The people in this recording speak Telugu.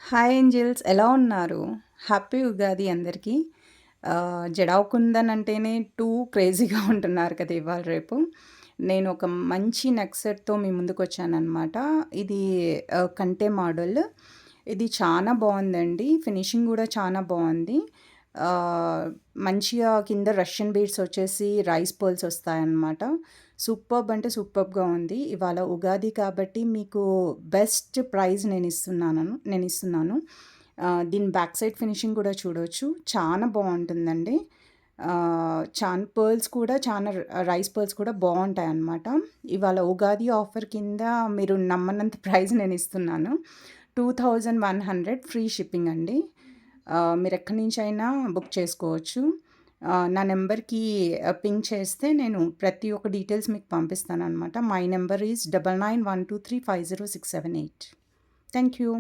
హాయ్ ఏంజెల్స్ ఎలా ఉన్నారు? హ్యాపీ ఉగాది అందరికీ. జడావ్ కుందన్ అంటేనే క్రేజీగా ఉంటున్నారు కదా! ఇవాళ రేపు. నేను ఒక మంచి నెక్ సెట్‌తో మీ ముందుకొచ్చాననమాట. ఇది కంటె మోడల్. ఇది చానా బావుందండి. ఫినిషింగ్ గూడా చానా బావుంది. ఆహ్, మంచిగా కింద రష్యన్ బీడ్స్ వచ్చేసి రైస్ పర్ల్స్ వస్తాయన్నమాట. సూపర్బ్ అంటే సూపర్బ్‌గా ఉంది. ఇవాళ ఉగాది కాబట్టి మీకు బెస్ట్ ప్రైజ్ నేనిస్తున్నాను. దీని బ్యాక్ సైడ్ ఫినిషింగ్ కూడా చూడొచ్చు. చానా బావుంటుందండి. పర్ల్స్ కూడా చానా రైస్ పర్ల్స్ కూడా బావుంటాయన్నమాట. ఇవాళ ఉగాది ఆఫర్ కింద మీరు నమ్మనంత ప్రైజ్ నేనిస్తున్నాను. 2100 ఫ్రీ షిప్పింగ్ అండి. మీరెక్కడి నుంచైనా బుక్ చేసుకోవచ్చు. నా నంబర్‌కి పింగ్ చేస్తే నేను ప్రతి ఒక్క డీటెయిల్స్ మీకు పంపిస్తాననమాట. My number is 9912350678. Thank you.